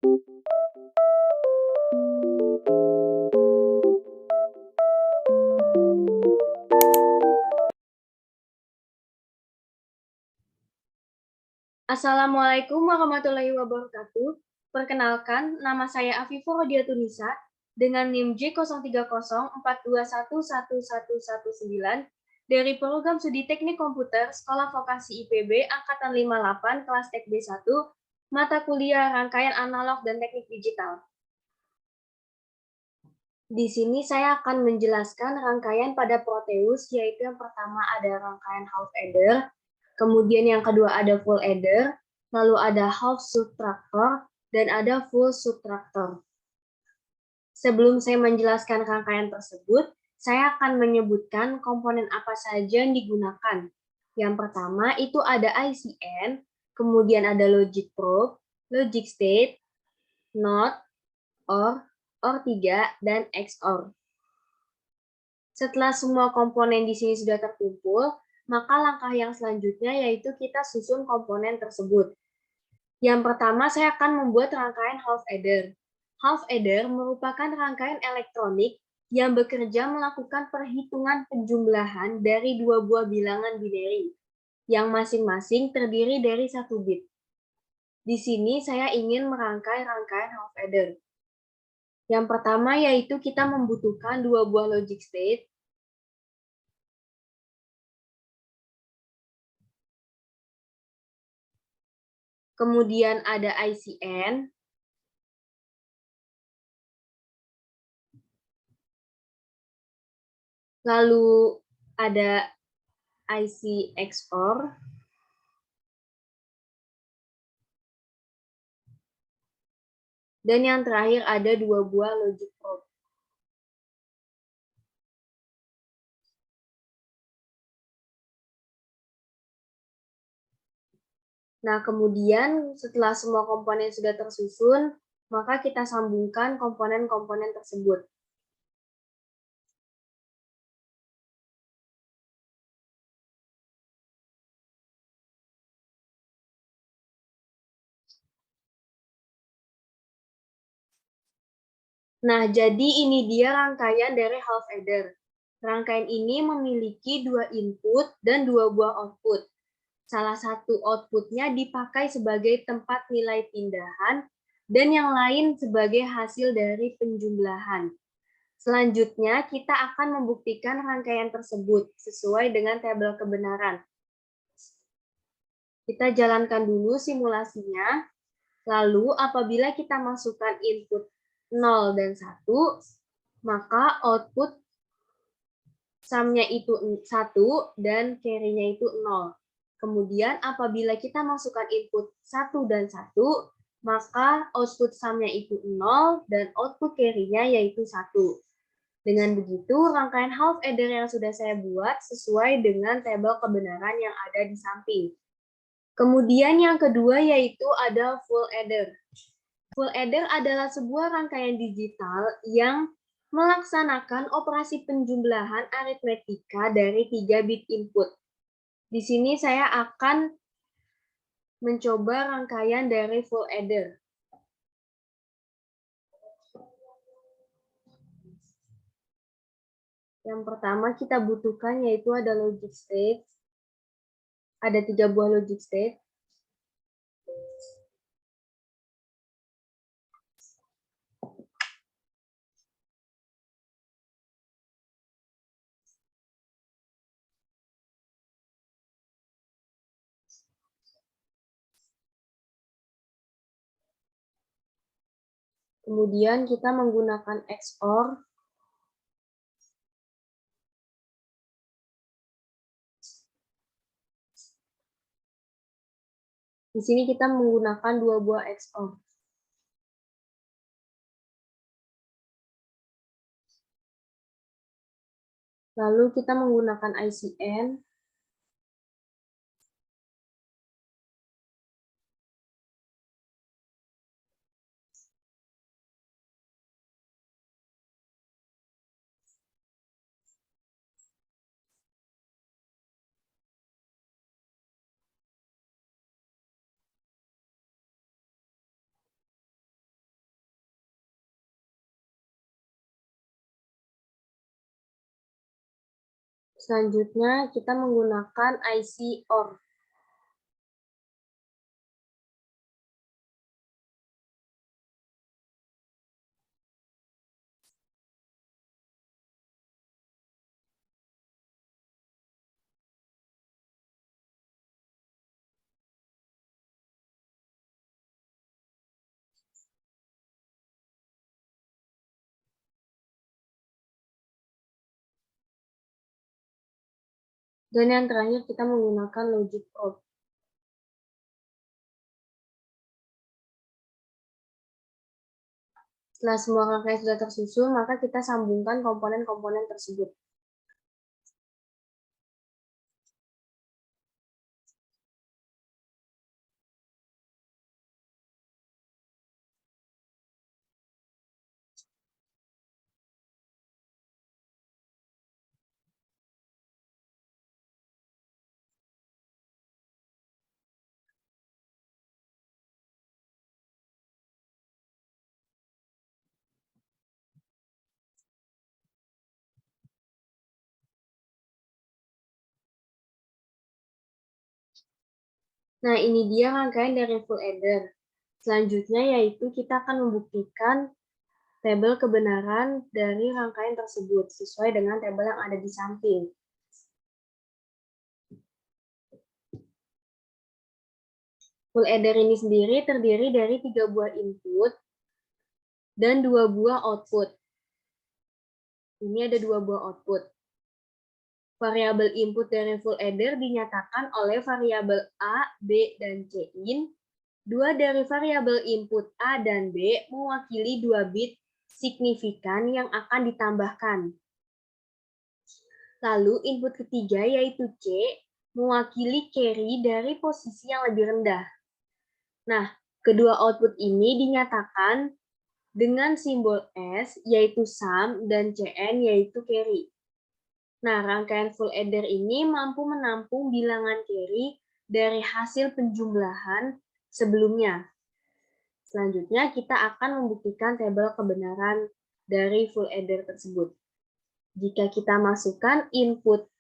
Assalamualaikum warahmatullahi wabarakatuh. Perkenalkan, nama saya Afifah Rodiatunisa dengan NIM J03042111119 dari Program Studi Teknik Komputer Sekolah Vokasi IPB Angkatan 58 kelas Tek B1, mata kuliah Rangkaian Analog dan Teknik Digital. Di sini saya akan menjelaskan rangkaian pada Proteus, yaitu yang pertama ada rangkaian half adder, kemudian yang kedua ada full adder, lalu ada half subtractor, dan ada full subtractor. Sebelum saya menjelaskan rangkaian tersebut, saya akan menyebutkan komponen apa saja yang digunakan. Yang pertama itu ada ICN, kemudian ada logic probe, logic state, NOT, OR 3, dan XOR. Setelah semua komponen di sini sudah terkumpul, maka langkah yang selanjutnya yaitu kita susun komponen tersebut. Yang pertama, saya akan membuat rangkaian half adder. Half adder merupakan rangkaian elektronik yang bekerja melakukan perhitungan penjumlahan dari dua buah bilangan binary, yang masing-masing terdiri dari 1 bit. Di sini saya ingin merangkai rangkaian half adder. Yang pertama yaitu kita membutuhkan dua buah logic state, kemudian ada ICN, lalu ada IC XOR, dan yang terakhir ada dua buah logic probe. Nah, kemudian setelah semua komponen sudah tersusun, maka kita sambungkan komponen-komponen tersebut. Nah, jadi ini dia rangkaian dari half adder. Rangkaian ini memiliki dua input dan dua buah output. Salah satu outputnya dipakai sebagai tempat nilai pindahan, dan yang lain sebagai hasil dari penjumlahan. Selanjutnya, kita akan membuktikan rangkaian tersebut sesuai dengan tabel kebenaran. Kita jalankan dulu simulasinya. Lalu, apabila kita masukkan input 0 dan 1, maka output sum-nya itu 1 dan carry-nya itu 0. Kemudian, apabila kita masukkan input 1 dan 1, maka output sum-nya itu 0 dan output carry-nya yaitu 1. Dengan begitu, rangkaian half adder yang sudah saya buat sesuai dengan tabel kebenaran yang ada di samping. Kemudian yang kedua yaitu ada full adder. Full adder adalah sebuah rangkaian digital yang melaksanakan operasi penjumlahan aritmetika dari 3 bit input. Di sini saya akan mencoba rangkaian dari full adder. Yang pertama kita butuhkan yaitu ada logic state. Ada 3 buah logic state. Kemudian kita menggunakan XOR. Di sini kita menggunakan dua buah XOR. Lalu kita menggunakan ICN. Selanjutnya, kita menggunakan IC OR. Dan yang terakhir, kita menggunakan logic probe. Setelah semua rangkaian sudah tersusun, maka kita sambungkan komponen-komponen tersebut. Nah, ini dia rangkaian dari full adder. Selanjutnya yaitu kita akan membuktikan tabel kebenaran dari rangkaian tersebut sesuai dengan tabel yang ada di samping. Full adder ini sendiri terdiri dari 3 buah input dan 2 buah output. Ini ada 2 buah output. Variabel input dari full adder dinyatakan oleh variabel A, B, dan C in. 2 dari variabel input A dan B mewakili 2 bit signifikan yang akan ditambahkan. Lalu input ketiga yaitu C mewakili carry dari posisi yang lebih rendah. Nah, kedua output ini dinyatakan dengan simbol S yaitu sum dan Cn yaitu carry. Nah, rangkaian full adder ini mampu menampung bilangan carry dari hasil penjumlahan sebelumnya. Selanjutnya, kita akan membuktikan tabel kebenaran dari full adder tersebut. Jika kita masukkan input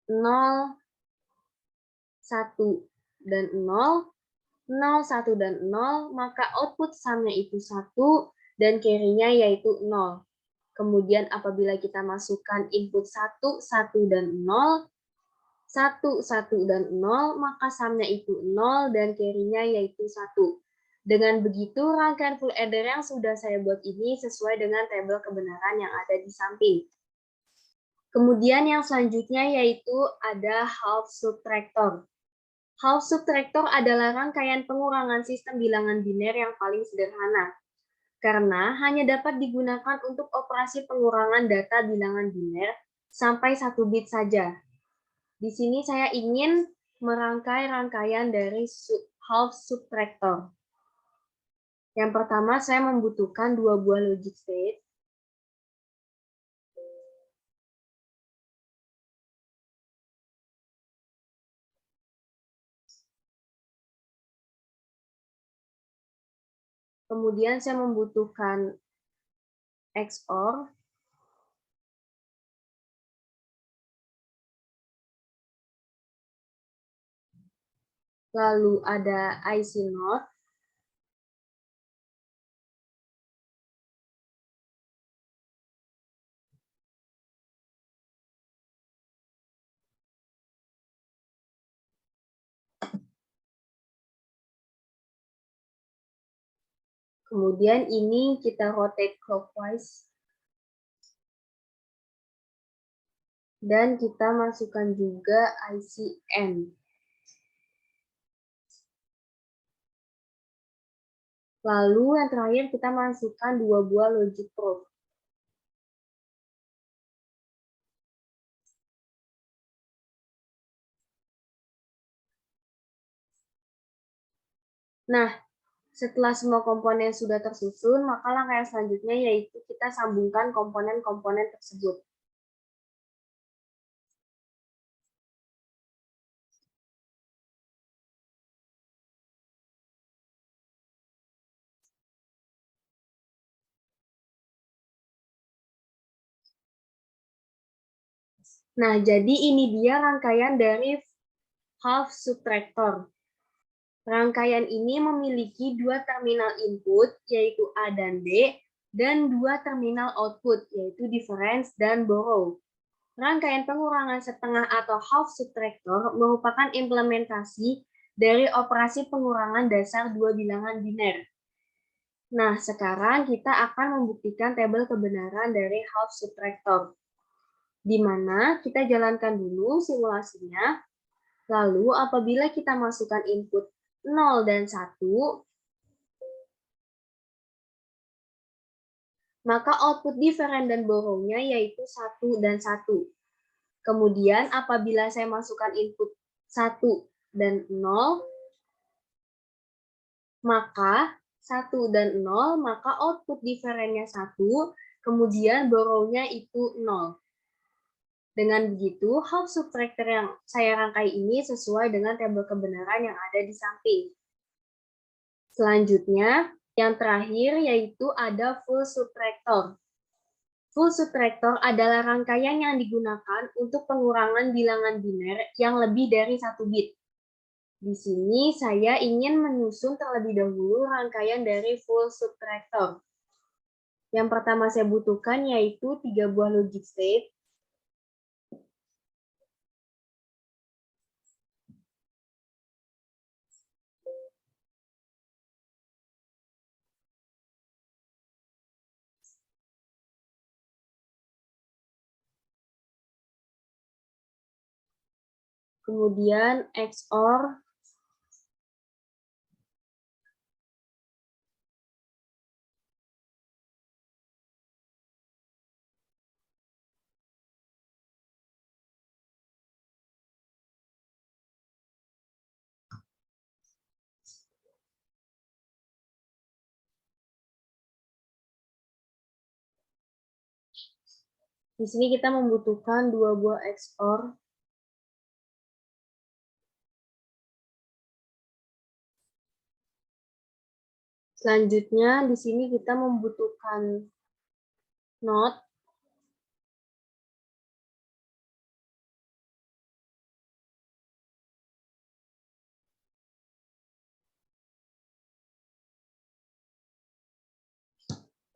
0, 1, dan 0, 0, 1, dan 0, maka output sumnya itu 1 dan carry-nya yaitu 0. Kemudian apabila kita masukkan input 1, 1, dan 0, 1, 1, dan 0, maka sumnya itu 0 dan carry-nya yaitu 1. Dengan begitu, rangkaian full adder yang sudah saya buat ini sesuai dengan tabel kebenaran yang ada di samping. Kemudian yang selanjutnya yaitu ada half subtractor. Half subtractor adalah rangkaian pengurangan sistem bilangan biner yang paling sederhana, karena hanya dapat digunakan untuk operasi pengurangan data bilangan biner sampai 1 bit saja. Di sini saya ingin merangkai rangkaian dari half subtractor. Yang pertama, saya membutuhkan 2 buah logic state. Kemudian saya membutuhkan XOR. Lalu ada IC NOT. Kemudian ini kita rotate clockwise. Dan kita masukkan juga IC N. Lalu yang terakhir kita masukkan 2 buah logic probe. Nah, setelah semua komponen sudah tersusun, maka langkah yang selanjutnya yaitu kita sambungkan komponen-komponen tersebut. Nah, jadi ini dia rangkaian dari half subtractor. Rangkaian ini memiliki dua terminal input, yaitu A dan B, dan dua terminal output, yaitu difference dan borrow. Rangkaian pengurangan setengah atau half subtractor merupakan implementasi dari operasi pengurangan dasar dua bilangan biner. Nah, sekarang kita akan membuktikan tabel kebenaran dari half subtractor, di mana kita jalankan dulu simulasinya. Lalu, apabila kita masukkan input 0 dan 1, maka output different dan borrow-nya yaitu 1 dan 1. Kemudian, apabila saya masukkan input 1 dan 0, maka 1 dan 0, maka output different-nya 1, kemudian borrow-nya itu 0. Dengan begitu, half subtractor yang saya rangkai ini sesuai dengan tabel kebenaran yang ada di samping. Selanjutnya, yang terakhir yaitu ada full subtractor. Full subtractor adalah rangkaian yang digunakan untuk pengurangan bilangan biner yang lebih dari 1 bit. Di sini saya ingin menyusun terlebih dahulu rangkaian dari full subtractor. Yang pertama saya butuhkan yaitu 3 buah logic state. Kemudian XOR, di sini kita membutuhkan 2 buah XOR. Selanjutnya di sini kita membutuhkan NOT.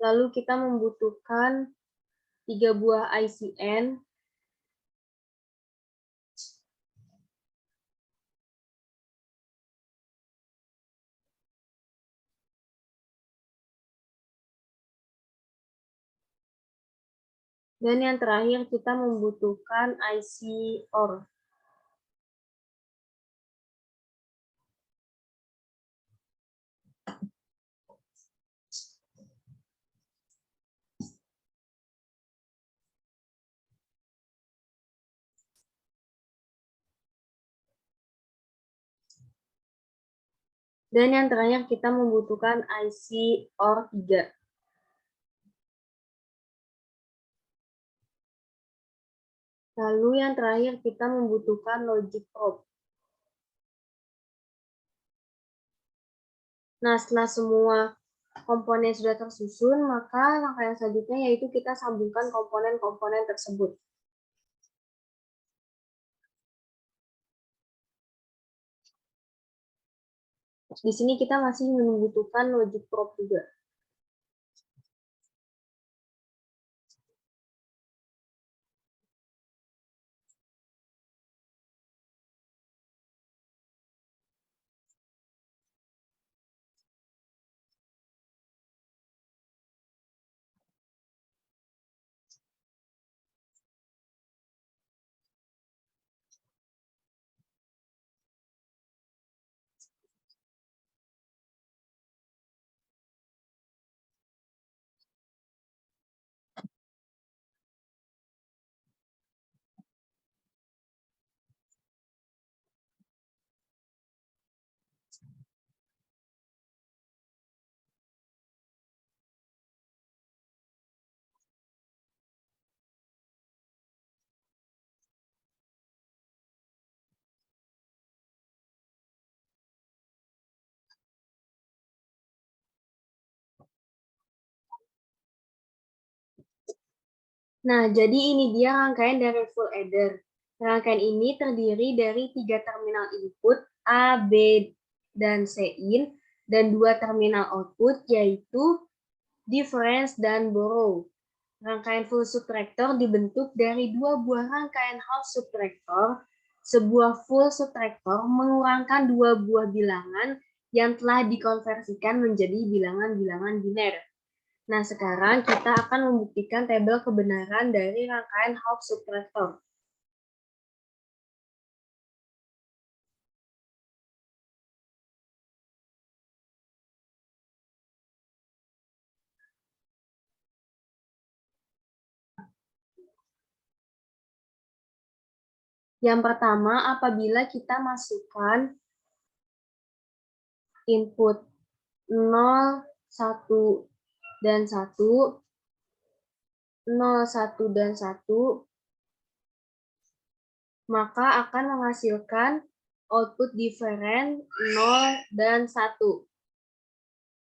Lalu kita membutuhkan 3 buah ICN. Dan yang terakhir kita membutuhkan IC OR. Dan yang terakhir kita membutuhkan IC OR 3. Lalu yang terakhir kita membutuhkan logic probe. Nah, setelah semua komponen sudah tersusun, maka rangkaian selanjutnya yaitu kita sambungkan komponen-komponen tersebut. Di sini kita masih membutuhkan logic probe juga. Nah, jadi ini dia rangkaian dari full adder. Rangkaian ini terdiri dari 3 terminal input A, B, dan C in, dan 2 terminal output, yaitu difference dan borrow. Rangkaian full subtractor dibentuk dari 2 buah rangkaian half subtractor. Sebuah full subtractor mengurangkan 2 buah bilangan yang telah dikonversikan menjadi bilangan-bilangan biner. Nah, sekarang kita akan membuktikan tabel kebenaran dari rangkaian half subtractor. Yang pertama, apabila kita masukkan input 0, 1, dan 1, 0, 1, dan 1, maka akan menghasilkan output different 0 dan 1.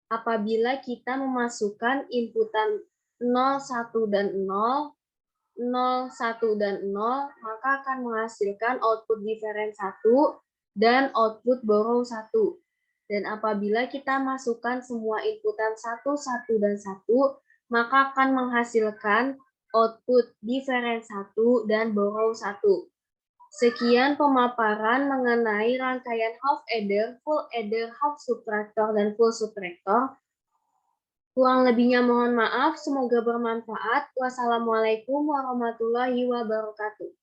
Apabila kita memasukkan inputan 0, 1, dan 0, 0, 1, dan 0, maka akan menghasilkan output different 1 dan output borrow 1. Dan apabila kita masukkan semua inputan 1, 1, dan 1, maka akan menghasilkan output different 1 dan borrow 1. Sekian pemaparan mengenai rangkaian half adder, full adder, half subtractor, dan full subtractor. Kurang lebihnya mohon maaf, semoga bermanfaat. Wassalamualaikum warahmatullahi wabarakatuh.